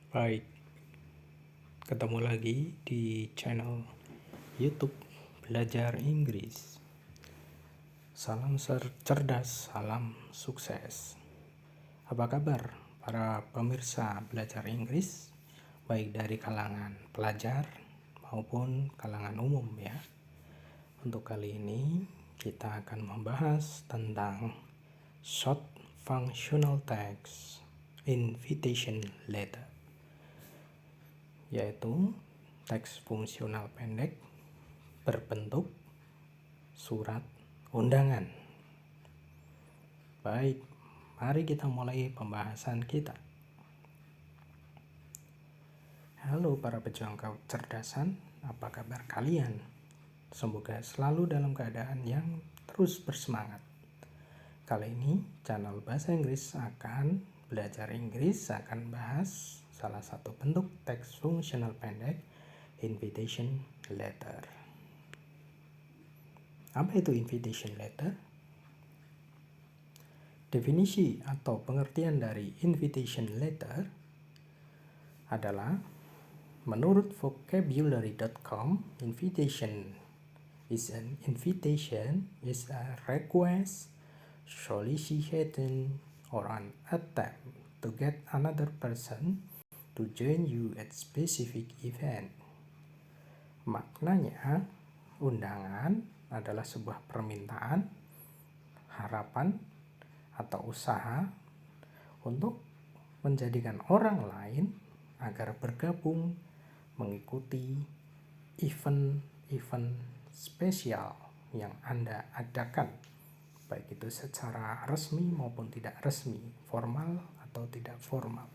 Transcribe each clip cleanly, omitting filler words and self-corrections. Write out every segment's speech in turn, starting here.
Baik, ketemu lagi di channel YouTube Belajar Inggris. Salam cerdas, salam sukses. Apa kabar para pemirsa belajar Inggris, baik dari kalangan pelajar maupun kalangan umum ya. Untuk kali ini kita akan membahas tentang short functional text invitation letter, yaitu teks fungsional pendek berbentuk surat undangan. Baik, mari kita mulai pembahasan kita. Halo para pejuang kecerdasan, apa kabar kalian? Semoga selalu dalam keadaan yang terus bersemangat. Kali ini channel Bahasa Inggris akan belajar Inggris akan bahas salah satu bentuk teks fungsional pendek, invitation letter. Apa itu invitation letter? Definisi atau pengertian dari invitation letter adalah menurut vocabulary.com, invitation is a request, solicitation, or an attempt to get another person to join you at specific event. Maknanya, undangan adalah sebuah permintaan, harapan, atau usaha untuk menjadikan orang lain agar bergabung mengikuti event-event spesial yang Anda adakan, baik itu secara resmi maupun tidak resmi, formal atau tidak formal.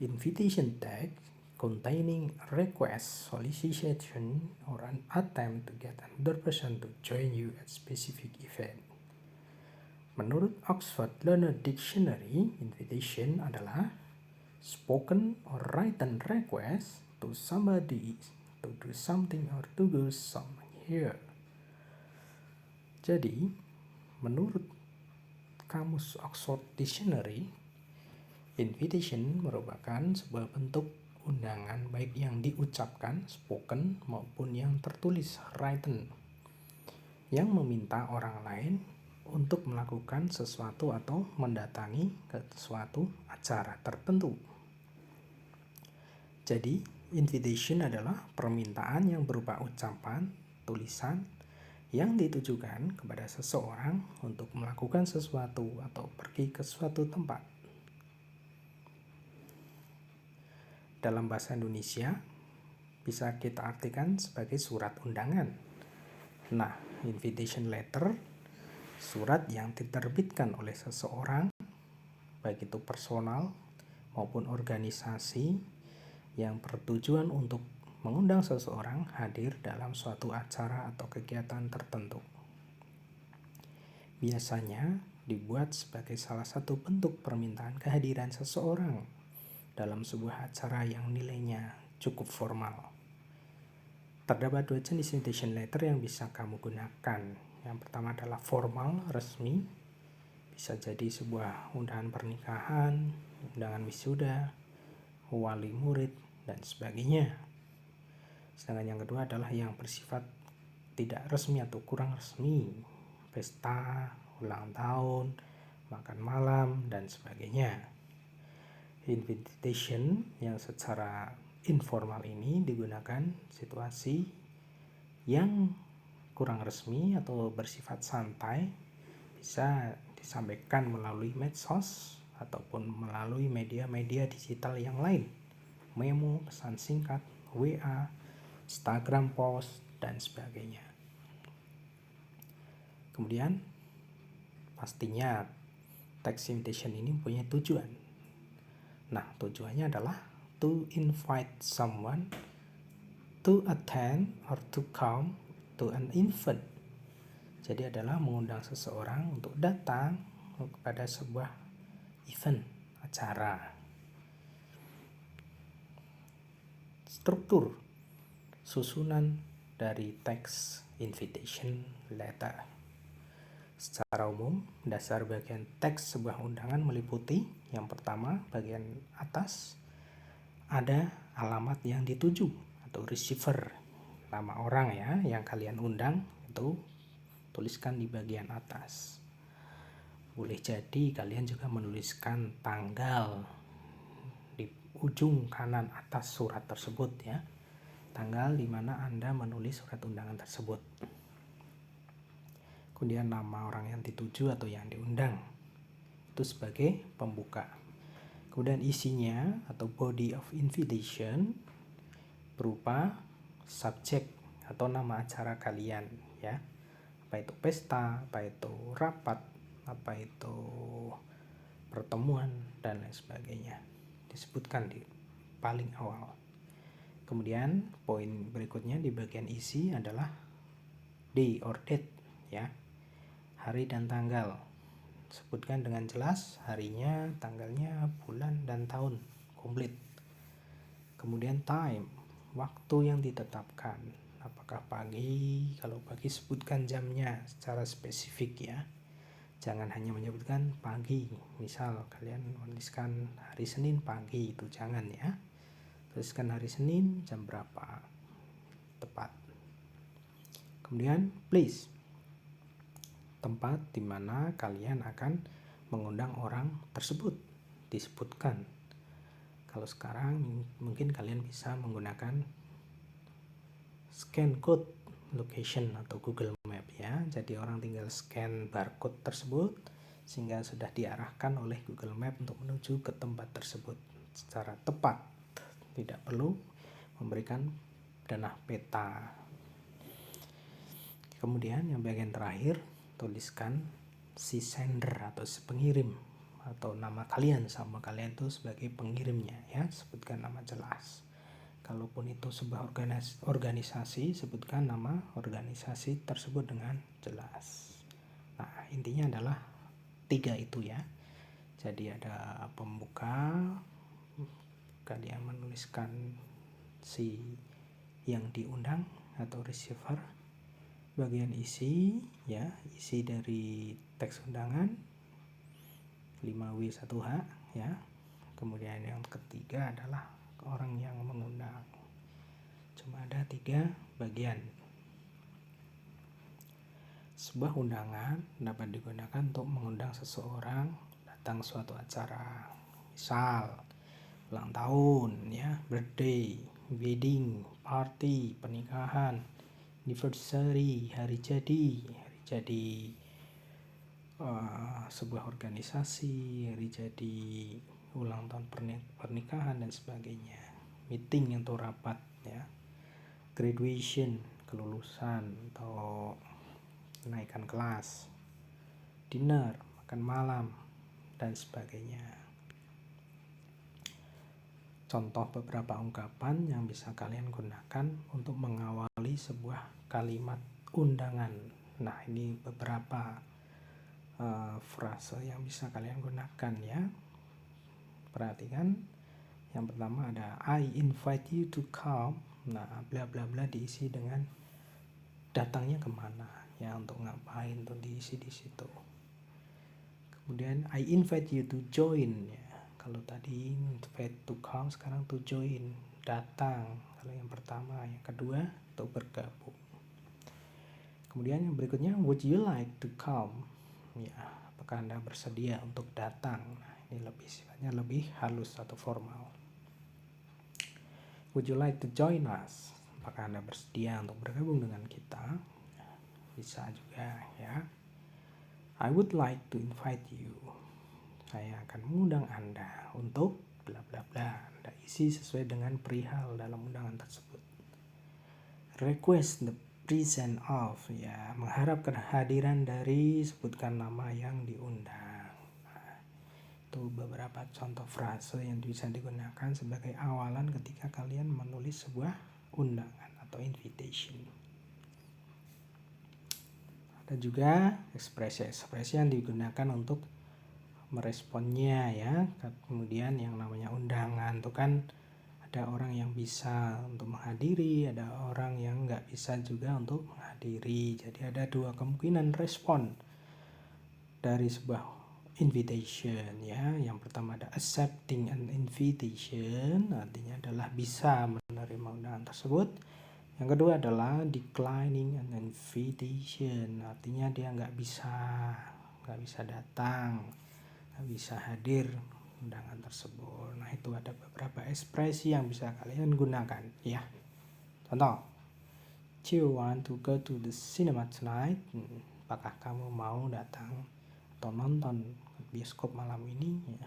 Invitation text containing request, solicitation, or an attempt to get another person to join you at specific event. Menurut Oxford Learner Dictionary, invitation adalah spoken or written request to somebody to do something or to go somewhere. Jadi, menurut kamus Oxford Dictionary, invitation merupakan sebuah bentuk undangan baik yang diucapkan, spoken, maupun yang tertulis, written, yang meminta orang lain untuk melakukan sesuatu atau mendatangi ke suatu acara tertentu. Jadi, invitation adalah permintaan yang berupa ucapan, tulisan, yang ditujukan kepada seseorang untuk melakukan sesuatu atau pergi ke suatu tempat. Dalam bahasa Indonesia, bisa kita artikan sebagai surat undangan. Nah, invitation letter, surat yang diterbitkan oleh seseorang, baik itu personal maupun organisasi, yang bertujuan untuk mengundang seseorang hadir dalam suatu acara atau kegiatan tertentu. Biasanya dibuat sebagai salah satu bentuk permintaan kehadiran seseorang dalam sebuah acara yang nilainya cukup formal. Terdapat dua jenis invitation letter yang bisa kamu gunakan. Yang pertama adalah formal, resmi. Bisa jadi sebuah undangan pernikahan, undangan wisuda, wali murid, dan sebagainya. Sedangkan yang kedua adalah yang bersifat tidak resmi atau kurang resmi, pesta, ulang tahun, makan malam, dan sebagainya. Invitation yang secara informal ini digunakan situasi yang kurang resmi atau bersifat santai, bisa disampaikan melalui medsos ataupun melalui media-media digital yang lain, memo, pesan singkat, WA, Instagram post, dan sebagainya. Kemudian pastinya text invitation ini punya tujuan. Nah, tujuannya adalah to invite someone to attend or to come to an event. Jadi adalah mengundang seseorang untuk datang kepada sebuah event, acara. Struktur susunan dari teks invitation letter. Secara umum, dasar bagian teks sebuah undangan meliputi yang pertama, bagian atas ada alamat yang dituju atau receiver, nama orang ya yang kalian undang itu tuliskan di bagian atas. Boleh jadi kalian juga menuliskan tanggal di ujung kanan atas surat tersebut ya, tanggal di mana Anda menulis surat undangan tersebut. Kemudian nama orang yang dituju atau yang diundang itu sebagai pembuka. Kemudian isinya atau body of invitation berupa subjek atau nama acara kalian ya, apa itu pesta, apa itu rapat, apa itu pertemuan dan lain sebagainya, disebutkan di paling awal. Kemudian poin berikutnya di bagian isi adalah day or date ya, hari dan tanggal, sebutkan dengan jelas harinya, tanggalnya, bulan dan tahun komplit. Kemudian time, waktu yang ditetapkan, apakah pagi, kalau pagi sebutkan jamnya secara spesifik ya, jangan hanya menyebutkan pagi, misal kalian menuliskan hari Senin pagi, itu jangan ya, tuliskan hari Senin jam berapa tepat. Kemudian place, tempat di mana kalian akan mengundang orang tersebut, disebutkan. Kalau sekarang mungkin kalian bisa menggunakan scan code location atau Google Map ya. Jadi orang tinggal scan barcode tersebut sehingga sudah diarahkan oleh Google Map untuk menuju ke tempat tersebut secara tepat. Tidak perlu memberikan denah peta. Kemudian yang bagian terakhir, tuliskan si sender atau si pengirim atau nama kalian sama kalian itu sebagai pengirimnya ya, sebutkan nama jelas. Kalaupun itu sebuah organisasi, sebutkan nama organisasi tersebut dengan jelas. Nah, intinya adalah 3 itu ya. Jadi ada pembuka, kalian menuliskan si yang diundang atau receiver, bagian isi ya, isi dari teks undangan 5W1H ya. Kemudian yang ketiga adalah orang yang mengundang. Cuma ada 3 bagian. Sebuah undangan dapat digunakan untuk mengundang seseorang datang suatu acara, misal ulang tahun ya, birthday, wedding, party, pernikahan, anniversary, hari jadi sebuah organisasi, hari jadi ulang tahun pernikahan dan sebagainya, meeting atau rapat ya, graduation, kelulusan atau kenaikan kelas, dinner, makan malam dan sebagainya. Contoh beberapa ungkapan yang bisa kalian gunakan untuk mengawali sebuah kalimat undangan. Nah, ini beberapa frase yang bisa kalian gunakan ya. Perhatikan, yang pertama ada I invite you to come. Nah, bla bla bla diisi dengan datangnya kemana ya, untuk ngapain, untuk diisi di situ. Kemudian I invite you to join ya. Kalau tadi invite to come, sekarang to join, datang. Kalau yang pertama, yang kedua untuk bergabung. Kemudian yang berikutnya, would you like to come? Ya, apakah Anda bersedia untuk datang? Nah, ini lebih sifatnya lebih halus atau formal. Would you like to join us? Apakah Anda bersedia untuk bergabung dengan kita? Bisa juga ya. I would like to invite you. Saya akan mengundang Anda untuk bla bla bla. Anda isi sesuai dengan perihal dalam undangan tersebut. Request the presence of ya, mengharap kehadiran dari, sebutkan nama yang diundang. Nah, itu beberapa contoh frase yang bisa digunakan sebagai awalan ketika kalian menulis sebuah undangan atau invitation. Ada juga ekspresi-ekspresi yang digunakan untuk meresponnya ya. Kemudian yang namanya undangan itu kan ada orang yang bisa untuk menghadiri, ada orang yang nggak bisa juga untuk menghadiri. Jadi ada 2 kemungkinan respon. dari sebuah invitation ya. Yang pertama ada accepting an invitation, artinya adalah bisa menerima undangan tersebut. Yang kedua adalah declining an invitation, artinya dia nggak bisa datang, nggak bisa hadir undangan tersebut. Nah, itu ada beberapa ekspresi yang bisa kalian gunakan ya. Contoh, do you want to go to the cinema tonight? Apakah kamu mau datang atau nonton bioskop malam ini ya.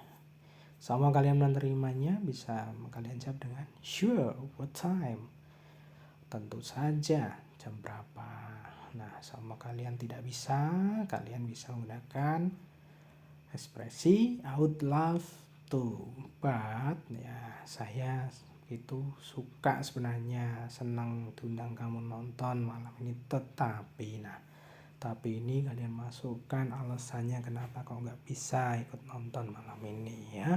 Sama kalian menerimanya bisa kalian jawab dengan sure, what time? Tentu saja, jam berapa? Nah, sama kalian tidak bisa, kalian bisa menggunakan ekspresi I would love to, but ya saya itu suka sebenarnya, senang diundang kamu nonton malam ini, tapi ini kalian masukkan alasannya kenapa kok nggak bisa ikut nonton malam ini ya.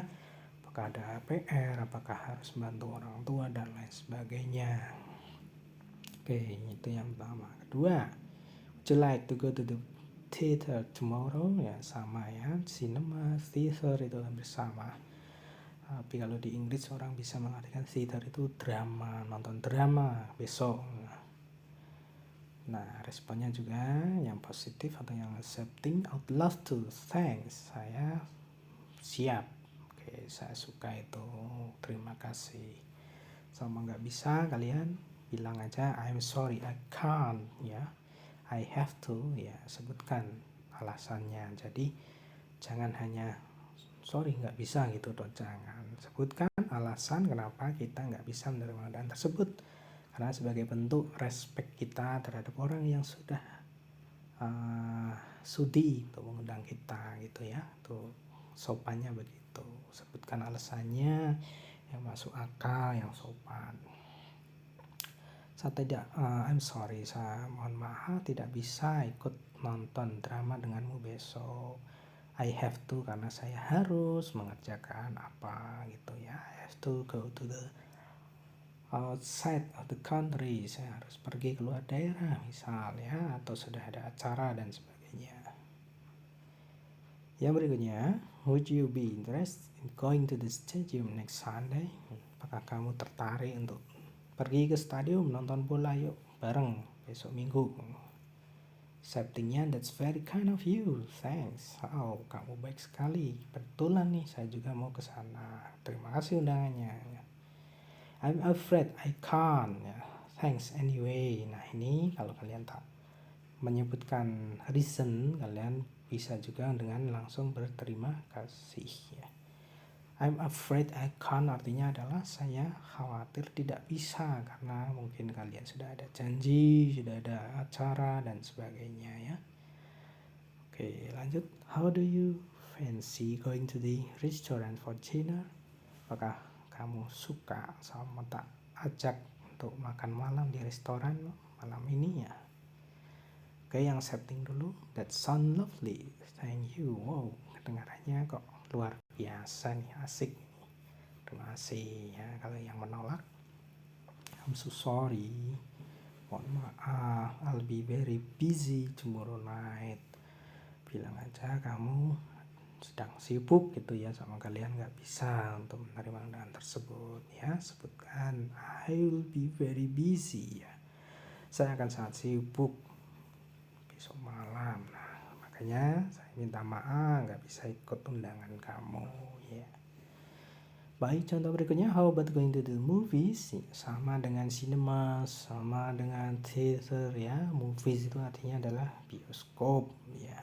Apakah ada PR, apakah harus bantu orang tua dan lain sebagainya. Oke, itu yang pertama. Kedua, would you like to go to the theater tomorrow? Ya, sama ya. Cinema, theater itu hampir sama. Tapi kalau di Inggris orang bisa mengartikan theater itu drama, nonton drama besok. Nah, responnya juga yang positif atau yang accepting, I would love to, thanks. Saya siap. Oke, saya suka itu. Terima kasih. Sama nggak bisa, kalian bilang aja I'm sorry I can't ya, I have to ya, sebutkan alasannya. Jadi jangan hanya sorry nggak bisa gitu dong, jangan, sebutkan alasan kenapa kita nggak bisa menerima undangan tersebut, karena sebagai bentuk respect kita terhadap orang yang sudah sudi untuk mengundang kita gitu ya. Tuh sopannya begitu, sebutkan alasannya yang masuk akal, yang sopan. Saya tidak, I'm sorry, saya mohon maaf tidak bisa ikut nonton drama denganmu besok. I have to, karena saya harus mengerjakan apa gitu ya. I have to go to the outside of the country. Saya harus pergi keluar daerah misal ya, atau sudah ada acara dan sebagainya. Yang berikutnya, would you be interested in going to the stadium next Sunday? Apakah kamu tertarik untuk pergi ke stadium nonton bola yuk bareng besok minggu? Acceptingnya, that's very kind of you, thanks. Oh, kamu baik sekali, kebetulan nih saya juga mau ke sana, terima kasih undangannya. I'm afraid I can't ya, thanks anyway. Nah, ini kalau kalian tak menyebutkan reason, kalian bisa juga dengan langsung berterima kasih ya. I'm afraid I can't artinya adalah saya khawatir tidak bisa, karena mungkin kalian sudah ada janji, sudah ada acara dan sebagainya ya. Oke, lanjut. How do you fancy going to the restaurant for dinner? Apakah kamu suka sama tak ajak untuk makan malam di restoran malam ini ya? Oke, yang setting dulu. That sound lovely, thank you. Wow, kedengarannya kok luar biasa nih, asik. Terima kasih ya. Kalau yang menolak, I'm so sorry, mohon maaf, I'll be very busy tomorrow night. Bilang aja kamu sedang sibuk gitu ya, sama kalian nggak bisa untuk menerima undangan tersebut ya. Sebutkan I will be very busy ya, saya akan sangat sibuk besok malam. Nah, makanya saya minta maaf nggak bisa ikut undangan kamu ya. Baik, contoh berikutnya, how about going to the movies? Sama dengan cinema, sama dengan theater ya. Movies itu artinya adalah bioskop ya.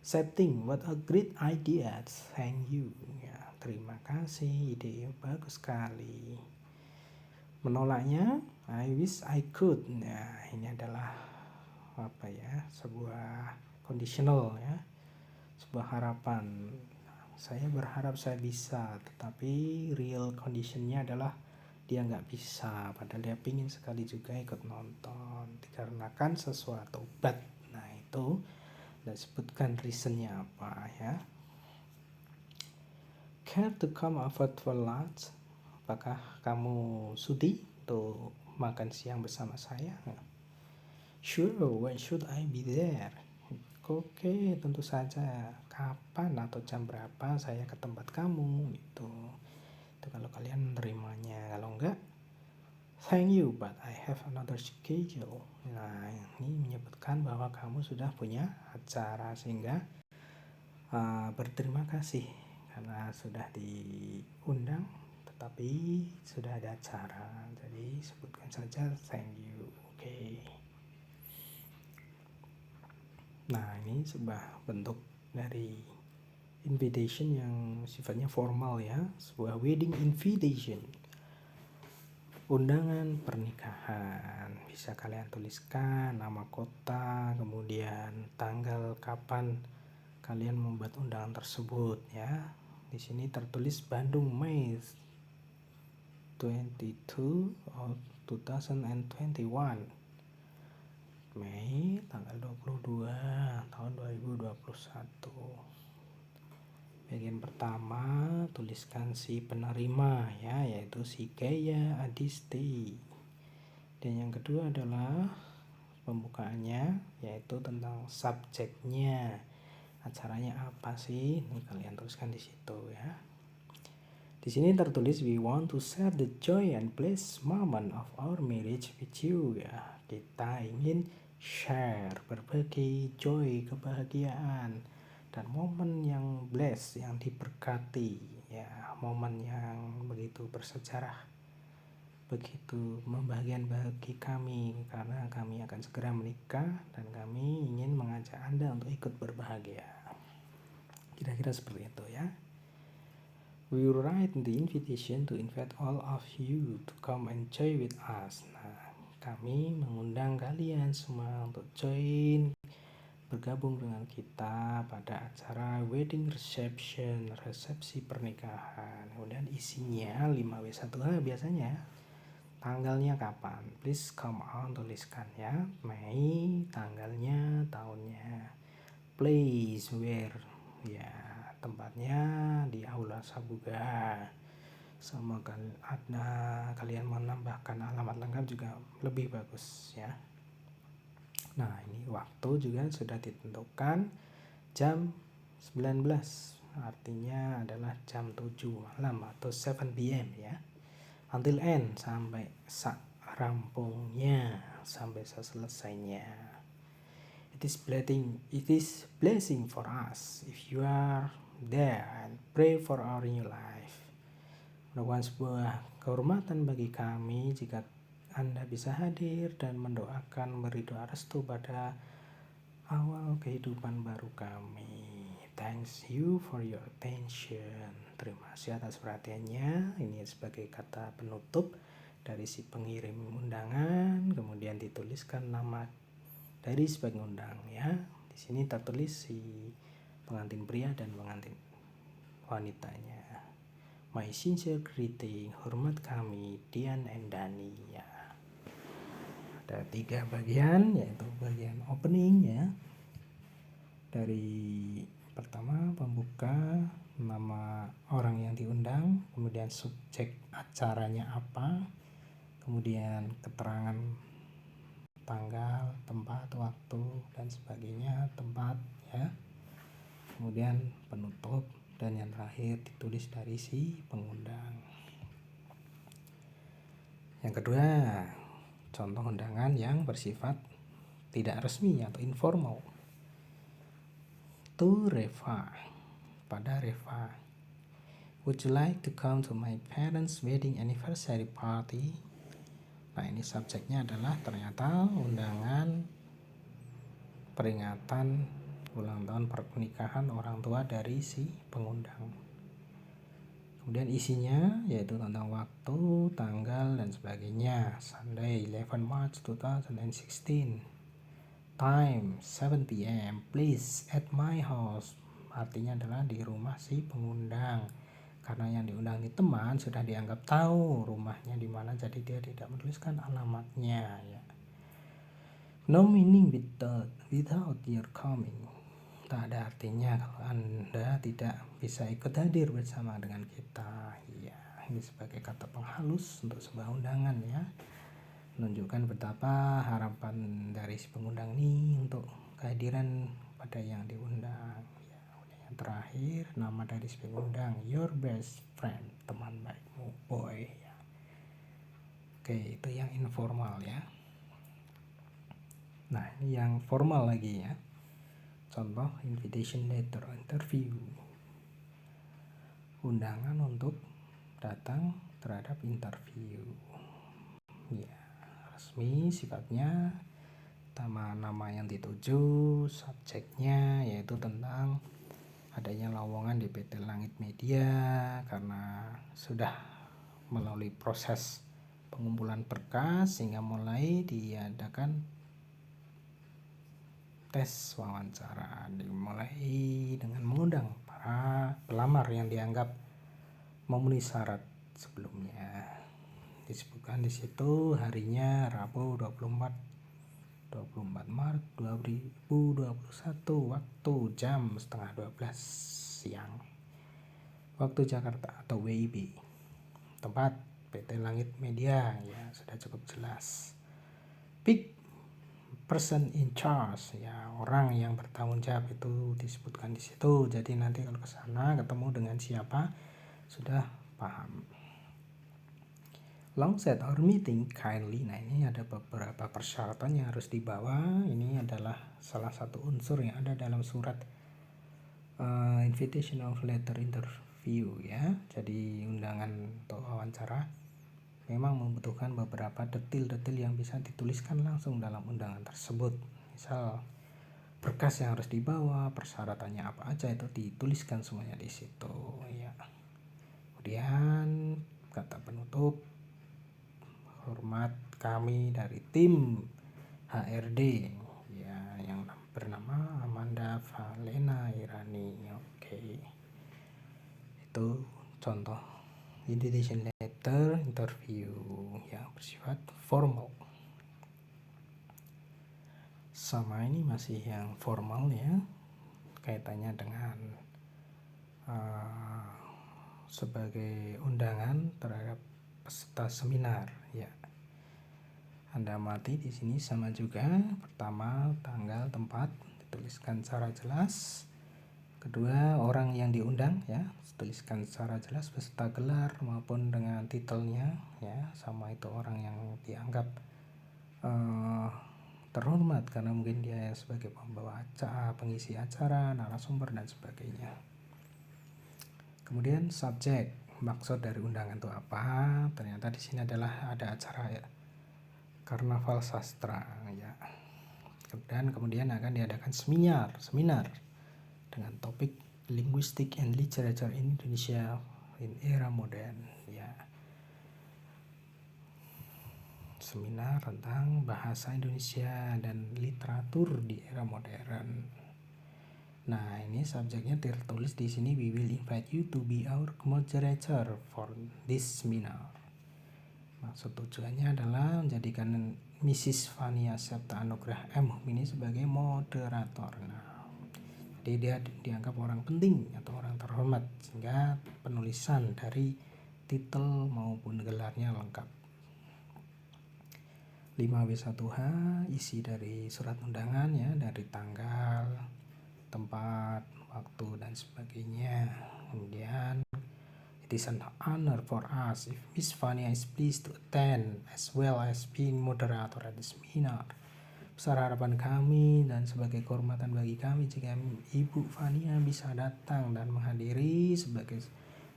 Accepting, what a great idea, thank you ya, terima kasih, ide bagus sekali. Menolaknya, I wish I could. Nah, ini adalah apa ya, sebuah conditional ya, sebuah harapan. Saya berharap saya bisa, tetapi real conditionnya adalah dia nggak bisa, padahal dia pingin sekali juga ikut nonton dikarenakan sesuatu. But, nah itu sebutkan reasonnya apa ya. Care to come over for lunch? Apakah kamu sudi untuk makan siang bersama saya? Sure, when should I be there? Oke, tentu saja. Kapan atau jam berapa saya ke tempat kamu gitu. Itu kalau kalian menerimanya. Kalau enggak, thank you, but I have another schedule. Nah, ini menyebutkan bahwa kamu sudah punya acara, sehingga berterima kasih karena sudah diundang, tetapi sudah ada acara. Jadi sebutkan saja thank you. Oke. Nah, ini sebuah bentuk dari invitation yang sifatnya formal ya, sebuah wedding invitation, undangan pernikahan. Bisa kalian tuliskan nama kota, kemudian tanggal kapan kalian membuat undangan tersebut ya. Di sini tertulis Bandung Mei 22 of 2021. Mei tanggal 22 tahun 2021. Bagian pertama tuliskan si penerima ya, yaitu si Gaya Adisti. Dan yang kedua adalah pembukaannya, yaitu tentang subjeknya. Acaranya apa sih? Ini kalian tuliskan di situ ya. Di sini tertulis we want to share the joy and bliss moment of our marriage with you ya. Kita ingin share, berbagi joy, kebahagiaan dan momen yang blessed, yang diberkati ya, momen yang begitu bersejarah, begitu membahagiakan bagi kami karena kami akan segera menikah dan kami ingin mengajak Anda untuk ikut berbahagia. Kira-kira seperti itu ya. We write the invitation to invite all of you to come and join with us. Nah, kami mengundang kalian semua untuk join, bergabung dengan kita pada acara wedding reception, resepsi pernikahan. Kemudian isinya 5W1H biasanya. Tanggalnya kapan? Please come on, tuliskan ya. Mei, tanggalnya, tahunnya. Place, where, ya tempatnya di Aula Sabuga. Sama ada kalian menambahkan alamat lengkap juga lebih bagus ya. Nah, ini waktu juga sudah ditentukan jam 19, artinya adalah jam 7 malam atau 7 PM ya. Until end, sampai rampungnya, sampai selesainya. It is blessing for us if you are there and pray for our new life. Merupakan sebuah kehormatan bagi kami jika Anda bisa hadir dan mendoakan, beri doa restu pada awal kehidupan baru kami. Thanks you for your attention. Terima kasih atas perhatiannya. Ini sebagai kata penutup dari si pengirim undangan, kemudian dituliskan nama dari si pengundang ya. Di sini tertulis si pengantin pria dan pengantin wanitanya. My sincere greeting, hormat kami, Dian and Dani ya. Ada 3 bagian, yaitu bagian opening ya. Dari pertama pembuka, nama orang yang diundang, kemudian subjek acaranya apa, kemudian keterangan tanggal, tempat, waktu dan sebagainya, tempat ya. Kemudian penutup dan yang terakhir ditulis dari si pengundang. Yang kedua, contoh undangan yang bersifat tidak resmi atau informal. To Reva, pada Reva, would you like to come to my parents' wedding anniversary party? Nah, ini subjeknya adalah ternyata undangan peringatan ulang tahun pernikahan orang tua dari si pengundang. Kemudian isinya yaitu tentang waktu, tanggal dan sebagainya. Sunday 11 March 2016. Time 7 PM. Please at my house. Artinya adalah di rumah si pengundang. Karena yang diundang di teman sudah dianggap tahu rumahnya di mana, jadi dia tidak menuliskan alamatnya ya. No meaning without your coming. Tak ada artinya kalau Anda tidak bisa ikut hadir bersama dengan kita ya. Ini sebagai kata penghalus untuk sebuah undangan ya, menunjukkan betapa harapan dari si pengundang ini untuk kehadiran pada yang diundang. Ya, yang terakhir, nama dari si pengundang, your best friend, teman baikmu, boy. Ya. Oke, itu yang informal ya. Nah, ini yang formal lagi ya. Contoh invitation letter, interview, undangan untuk datang terhadap interview. Ya, resmi sifatnya, nama yang dituju, subjeknya yaitu tentang adanya lowongan di PT Langit Media karena sudah melalui proses pengumpulan berkas sehingga mulai diadakan tes wawancara, dimulai dengan mengundang para pelamar yang dianggap memenuhi syarat sebelumnya. Disebutkan di situ harinya Rabu 24 Maret 2021, waktu jam 11:30 siang waktu Jakarta atau WIB, tempat PT Langit Media. Ya, sudah cukup jelas. Pick person in charge, ya, orang yang bertanggung jawab itu disebutkan di situ. Jadi nanti kalau ke sana ketemu dengan siapa sudah paham. Long set or meeting kindly. Nah, ini ada beberapa persyaratan yang harus dibawa. Ini adalah salah satu unsur yang ada dalam surat invitation of letter interview ya. Jadi undangan untuk wawancara memang membutuhkan beberapa detail-detail yang bisa dituliskan langsung dalam undangan tersebut. Misal berkas yang harus dibawa, persyaratannya apa aja itu dituliskan semuanya di situ ya. Kemudian kata penutup, hormat kami dari tim HRD ya yang bernama Amanda Valena Irani. Oke. Itu contoh invitation letter interview yang bersifat formal. Sama ini masih yang formal ya, kaitannya dengan sebagai undangan terhadap peserta seminar ya. Anda amati di sini sama juga. Pertama, tanggal, tempat dituliskan secara jelas. Kedua, orang yang diundang ya, tuliskan secara jelas beserta gelar maupun dengan titelnya ya, sama itu orang yang dianggap terhormat karena mungkin dia sebagai pembawa acara, pengisi acara, narasumber dan sebagainya. Kemudian subjek, maksud dari undangan itu apa? Ternyata di sini adalah ada acara ya, karnaval sastra ya. Dan kemudian akan diadakan seminar dengan topik linguistic and literature in Indonesia in era modern ya. Seminar tentang bahasa Indonesia dan literatur di era modern. Nah, ini subjeknya tertulis di sini, we will invite you to be our moderator for this seminar. Maksud tujuannya adalah menjadikan Mrs. Fania Septa Anugrah M. ini sebagai moderator. Nah, jadi dia dianggap orang penting atau orang terhormat sehingga penulisan dari titel maupun gelarnya lengkap. 5W1H, isi dari surat undangan ya, dari tanggal, tempat, waktu dan sebagainya. Kemudian it is an honor for us if Miss Fania is pleased to attend as well as being moderator at the seminar. Besar harapan kami dan sebagai kehormatan bagi kami jika Ibu Fania bisa datang dan menghadiri sebagai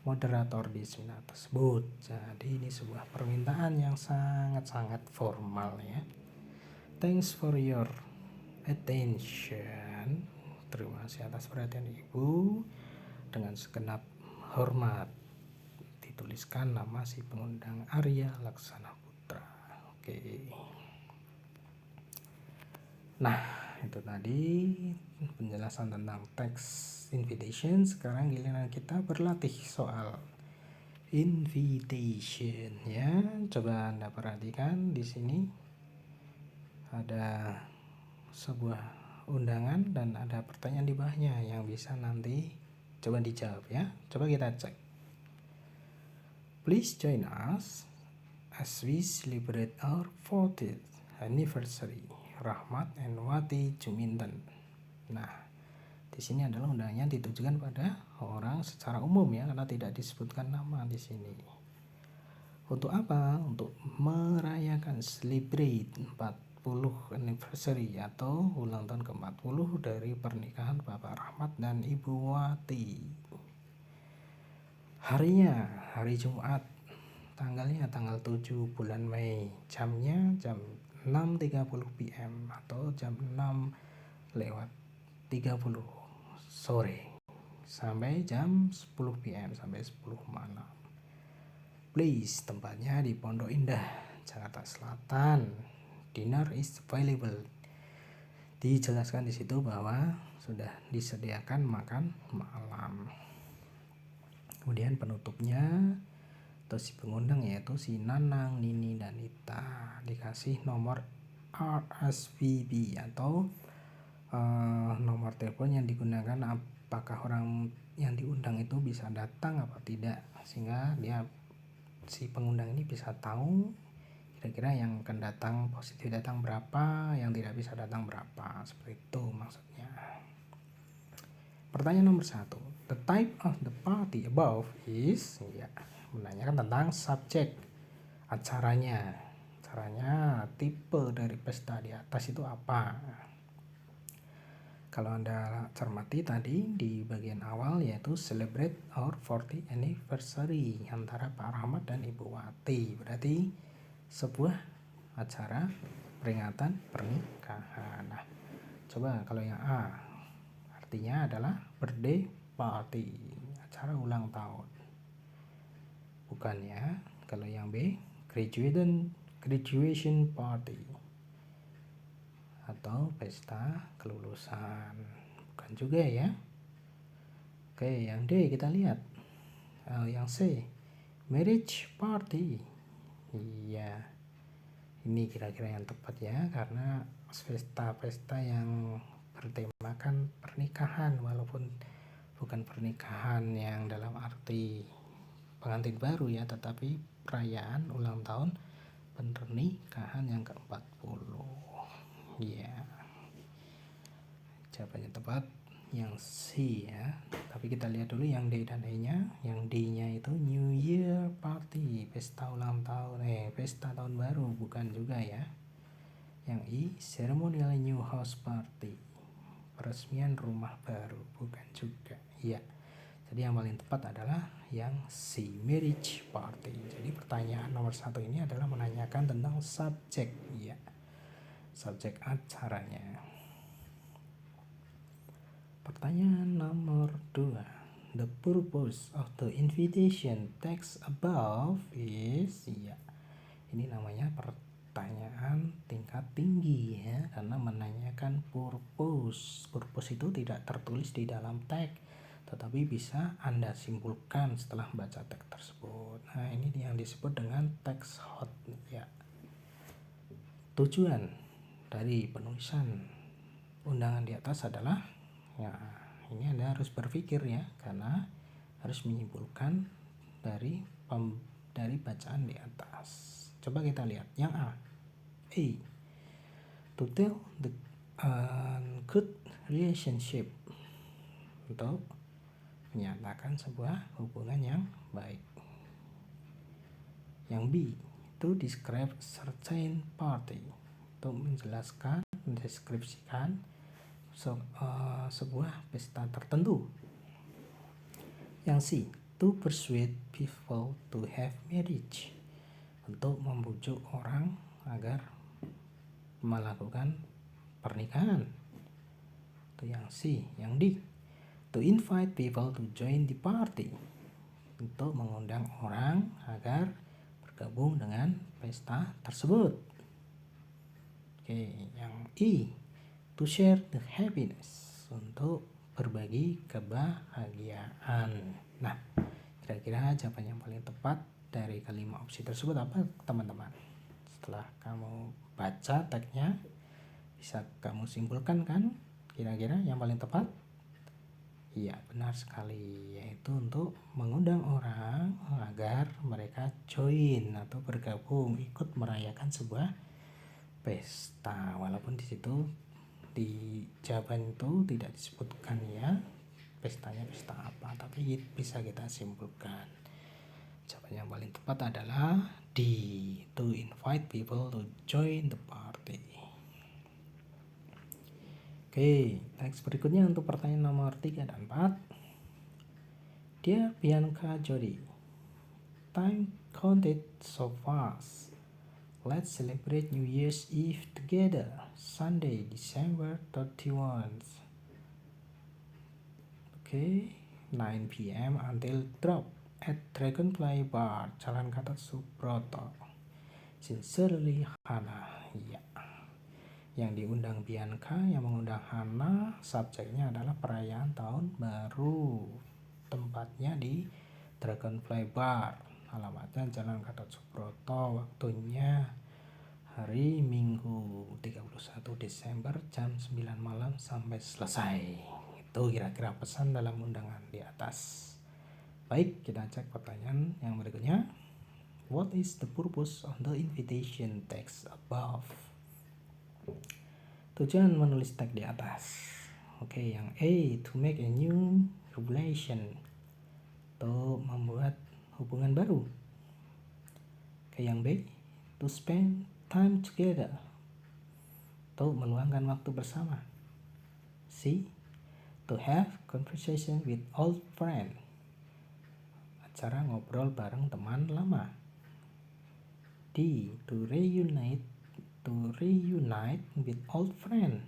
moderator di seminar tersebut. Jadi ini sebuah permintaan yang sangat-sangat formal ya. Thanks for your attention. Terima kasih atas perhatian Ibu. Dengan segenap hormat dituliskan nama si pengundang Arya Laksana Putra. Oke. Nah, itu tadi penjelasan tentang teks invitation. Sekarang giliran kita berlatih soal invitation ya. Coba Anda perhatikan di sini ada sebuah undangan dan ada pertanyaan di bawahnya yang bisa nanti coba dijawab ya. Coba kita cek. Please join us as we celebrate our 40th anniversary. Rahmat and Wati Juminten. Nah, Di sini adalah undangannya ditujukan pada orang secara umum ya, karena tidak disebutkan nama di sini. Untuk apa? Untuk merayakan celebrate 40 anniversary atau ulang tahun ke-40 dari pernikahan Bapak Rahmat dan Ibu Wati. Harinya hari Jumat, tanggalnya tanggal 7 bulan Mei, jamnya jam 6.30 PM atau jam 6:30 sore sampai jam 10 PM sampai 10 malam. Please, tempatnya di Pondok Indah, Jakarta Selatan. Dinner is available. Dijelaskan di situ bahwa sudah disediakan makan malam. Kemudian penutupnya atau si pengundang yaitu si Nanang, Nini, dan Ita. Dikasih nomor RSVP atau nomor telepon yang digunakan apakah orang yang diundang itu bisa datang apa tidak, sehingga si pengundang ini bisa tahu kira-kira yang akan datang positif datang berapa, yang tidak bisa datang berapa, seperti itu maksudnya. Pertanyaan nomor 1, the type of the party above is, ya, menanyakan tentang subjek acaranya, tipe dari pesta di atas itu apa. Kalau Anda cermati tadi di bagian awal yaitu celebrate our 40th anniversary antara Pak Rahmat dan Ibu Wati, berarti sebuah acara peringatan pernikahan. Nah, coba kalau yang A, artinya adalah birthday party, acara ulang tahun. Bukan ya. Kalau yang B, graduation party atau pesta kelulusan, bukan juga ya. Oke, yang D kita lihat. Yang C, marriage party. Iya, ini kira-kira yang tepat ya, karena pesta-pesta yang bertemakan pernikahan, walaupun bukan pernikahan yang dalam arti pengantin baru ya, tetapi perayaan ulang tahun pernikahan yang ke-40. Ya, jawabannya tepat yang C ya. Tapi kita lihat dulu yang D dan E nya. Yang D nya itu New Year Party, pesta ulang tahun, pesta tahun baru, bukan juga ya. Yang I, Ceremonial New House Party, peresmian rumah baru, bukan juga ya. Jadi yang paling tepat adalah yang C, marriage party. Jadi pertanyaan nomor 1 ini adalah menanyakan tentang subjek ya, subjek acaranya. Pertanyaan nomor 2, the purpose of the invitation text above is, ya, ini namanya pertanyaan tingkat tinggi ya, karena menanyakan purpose. Purpose itu tidak tertulis di dalam teks, tetapi bisa Anda simpulkan setelah baca teks tersebut. Nah, ini yang disebut dengan text hot ya. Tujuan dari penulisan undangan di atas adalah, ya, ini Anda harus berpikir ya, karena harus menyimpulkan dari bacaan di atas. Coba kita lihat yang A. To tell the good relationship, untuk menyatakan sebuah hubungan yang baik. Yang B, to describe certain party, untuk menjelaskan, mendeskripsikan sebuah pesta tertentu. Yang C, to persuade people to have marriage, untuk membujuk orang agar melakukan pernikahan. Itu yang C. Yang D, to invite people to join the party, untuk mengundang orang agar bergabung dengan pesta tersebut. Oke, yang E, to share the happiness, untuk berbagi kebahagiaan. Nah, kira-kira jawaban yang paling tepat dari kelima opsi tersebut apa, teman-teman? Setelah kamu baca teksnya, bisa kamu simpulkan kan kira-kira yang paling tepat? Iya, benar sekali, yaitu untuk mengundang orang agar mereka join atau bergabung ikut merayakan sebuah pesta, walaupun di situ di jawaban itu tidak disebutkan ya pestanya pesta apa, tapi bisa kita simpulkan. Jawaban yang paling tepat adalah D, to invite people to join the party. Oke, teks berikutnya untuk pertanyaan nomor 3 dan 4. Dear Bianca Jody, time counted so fast. Let's celebrate New Year's Eve together, Sunday, December 31. Okay, 9 p.m. until drop at Dragonfly Bar, Jalan Gatot Subroto. Sincerely, Hana. Ya. Yang diundang Bianca, yang mengundang Hana. Subjeknya adalah perayaan tahun baru. Tempatnya di Dragonfly Bar. Alamatnya Jalan Gatot Subroto. Waktunya hari Minggu 31 Desember jam 9 malam sampai selesai. Itu kira-kira pesan dalam undangan di atas. Baik, kita cek pertanyaan yang berikutnya. What is the purpose of the invitation text above? Tujuan menulis teks di atas. Oke, yang A, to make a new relation, untuk membuat hubungan baru. Oke, yang B, to spend time together, untuk meluangkan waktu bersama. C, to have conversation with old friend, acara ngobrol bareng teman lama. D, to reunite with old friend,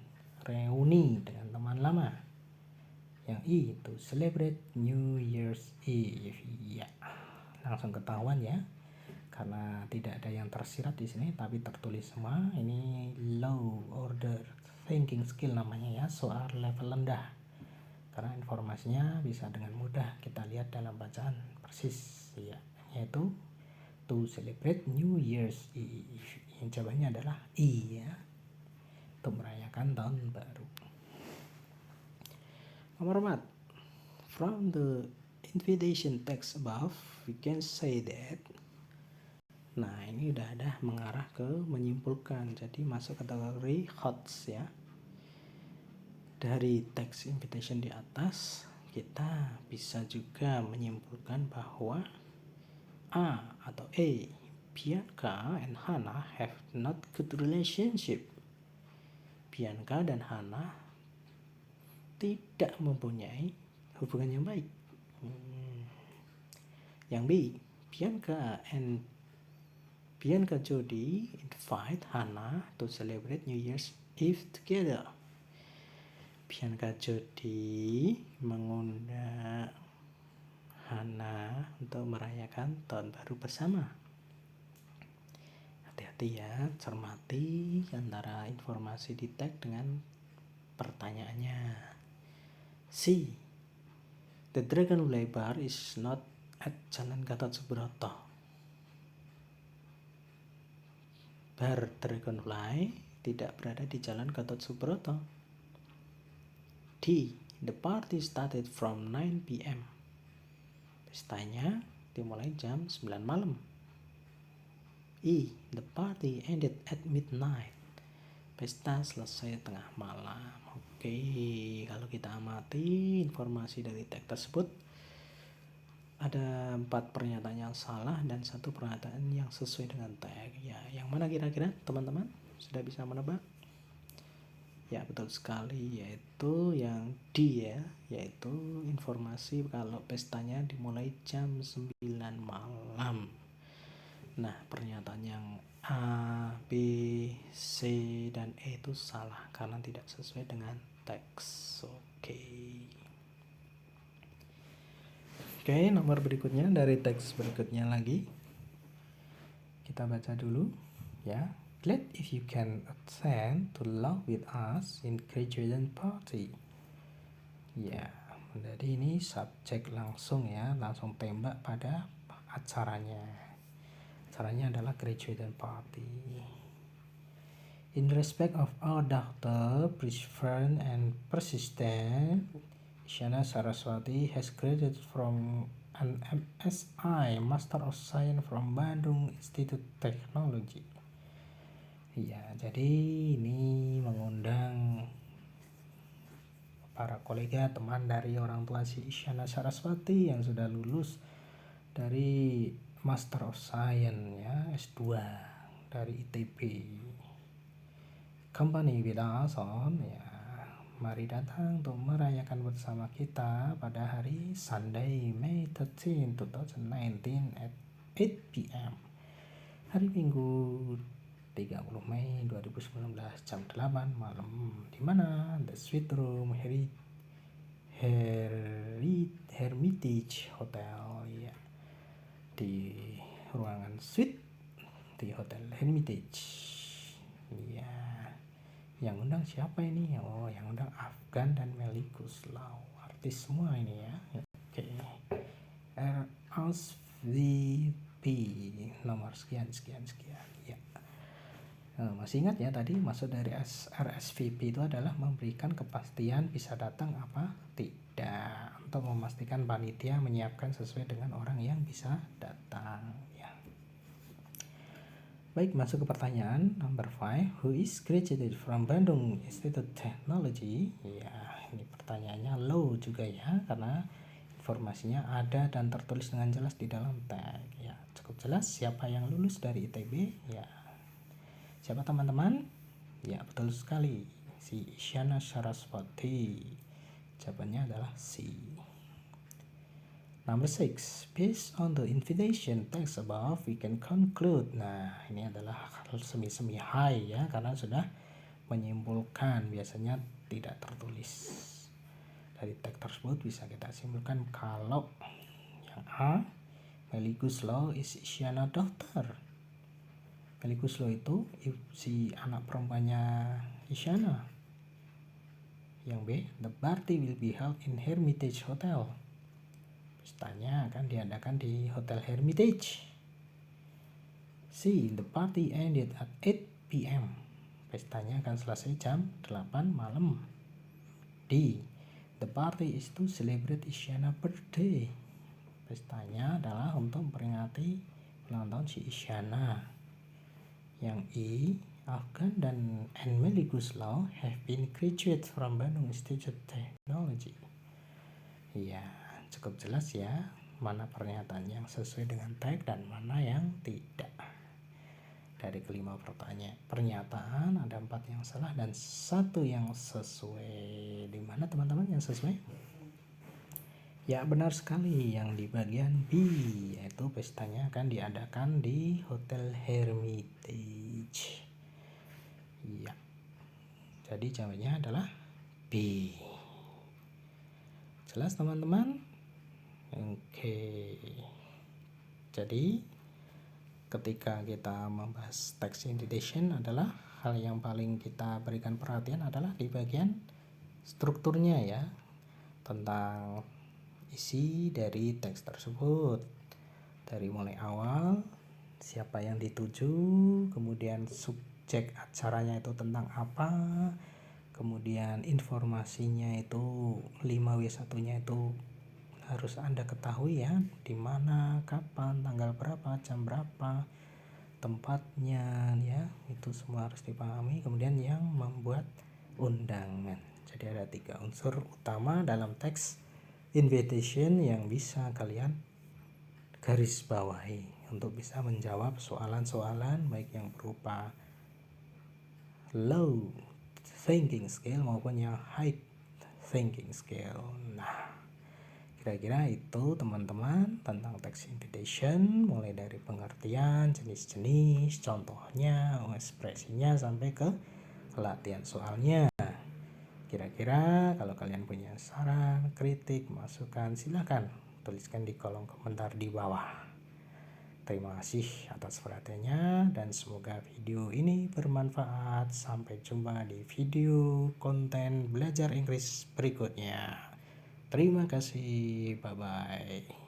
reuni dengan teman lama. Yang I, to celebrate New Year's Eve. Ya, langsung ketahuan ya, karena tidak ada yang tersirat di sini tapi tertulis semua. Ini low order thinking skill namanya ya, soal level rendah, karena informasinya bisa dengan mudah kita lihat dalam bacaan persis ya, yaitu to celebrate New Year's Eve. Yang jawabannya adalah I ya, untuk merayakan tahun baru. Nomor 4. From the invitation text above, we can say that. Nah, ini udah ada mengarah ke menyimpulkan, jadi masuk kategori HOTS ya. Dari teks invitation di atas, kita bisa juga menyimpulkan bahwa A atau A, Bianca and Hana have not good relationship. Bianca dan Hana tidak mempunyai hubungan yang baik. Yang B, Bianca Jody invite Hana to celebrate New Year's Eve together. Bianca Jody mengundang Hana untuk merayakan tahun baru bersama. Hati-hati ya, cermati antara informasi di tag dengan pertanyaannya. C, the Dragonfly Bar is not at Jalan Gatot Subroto. Bar Dragonfly tidak berada di Jalan Gatot Subroto. D, the party started from 9 p.m. Pestanya dimulai jam 9 malam. E, the party ended at midnight. Pesta selesai tengah malam. Oke, kalau kita amati informasi dari teks tersebut, ada 4 pernyataan yang salah dan 1 pernyataan yang sesuai dengan teks. Ya, yang mana kira-kira teman-teman sudah bisa menebak? Ya, betul sekali, yaitu yang D ya, yaitu informasi kalau pestanya dimulai jam 9 malam. Nah, pernyataan yang A, B, C, dan E itu salah karena tidak sesuai dengan teks. Oke, nomor berikutnya dari teks berikutnya lagi. Kita baca dulu ya. Glad if you can attend to laugh with us in graduation party. Ya, jadi ini subjek langsung ya, langsung tembak pada acaranya. Acaranya adalah graduation party. In respect of our daughter, perseverant and persistent, Isyana Saraswati has graduated from an MSI Master of Science from Bandung Institute Technology. Ya, jadi ini mengundang para kolega, teman dari orang tua si Isyana Saraswati yang sudah lulus dari Master of Science ya, S2 dari ITB. Company Widason ya, mari datang untuk merayakan bersama kita pada hari Sunday, May 13, 2019 at 8 p.m. Hari Minggu 30 Mei 2019 jam 8 malam, di mana The Sweet Room Hermitage Hotel ya, di ruangan suite di Hotel Hermitage ya. Yang undang siapa ini? Oh, yang undang Afgan dan Melly Guslau, artis semua ini ya. Oke. RSVP nomor sekian ya. Masih ingat ya tadi maksud dari RSVP itu adalah memberikan kepastian bisa datang apa tidak, untuk memastikan panitia menyiapkan sesuai dengan orang yang bisa datang ya. Baik, masuk ke pertanyaan number 5. Who is graduated from Bandung Institute Technology? Ya, ini pertanyaannya low juga ya, karena informasinya ada dan tertulis dengan jelas di dalam tag ya. Cukup jelas siapa yang lulus dari ITB ya. Siapa teman-teman? Ya, betul sekali, si Isyana Saraswati. Jawabannya adalah C. Number 6, based on the invitation text above, we can conclude. Nah, ini adalah semi high ya, karena sudah menyimpulkan, biasanya tidak tertulis. Dari teks tersebut bisa kita simpulkan kalau yang A, Melly Guslau is Isyana daughter. Melly Guslau itu si anak perempuannya Isyana. Yang B, the party will be held in Hermitage Hotel. Pestanya akan diadakan di Hotel Hermitage. C, the party ended at 8 p.m. Pestanya akan selesai jam 8 malam. D, the party is to celebrate Isyana birthday. Pestanya adalah untuk memperingati ulang tahun si Isyana. Yang E, Afgan dan Melly Guslau have been graduate from Bandung Institute Technology. Ya, cukup jelas ya mana pernyataan yang sesuai dengan tag dan mana yang tidak. Dari kelima pernyataan ada 4 yang salah dan 1 yang sesuai. Di mana teman-teman yang sesuai? Ya, benar sekali, yang di bagian B, yaitu pestanya akan diadakan di Hotel Hermitage. Ya, jadi jawabannya adalah B. Jelas teman-teman? Oke. Jadi ketika kita membahas text invitation adalah hal yang paling kita berikan perhatian adalah di bagian strukturnya ya, tentang isi dari teks tersebut, dari mulai awal siapa yang dituju, kemudian subjek acaranya itu tentang apa, kemudian informasinya itu 5W1-nya itu harus Anda ketahui ya, di mana, kapan, tanggal berapa, jam berapa, tempatnya ya, itu semua harus dipahami. Kemudian yang membuat undangan. Jadi ada 3 unsur utama dalam teks invitation yang bisa kalian garis bawahi untuk bisa menjawab soalan-soalan baik yang berupa low thinking skill maupun yang high thinking skill. Nah, kira-kira itu teman-teman tentang text invitation, mulai dari pengertian, jenis-jenis, contohnya, ekspresinya, sampai ke latihan soalnya. Kira-kira kalau kalian punya saran, kritik, masukan, silakan tuliskan di kolom komentar di bawah. Terima kasih atas perhatiannya dan semoga video ini bermanfaat. Sampai jumpa di video konten belajar Inggris berikutnya. Terima kasih, bye-bye.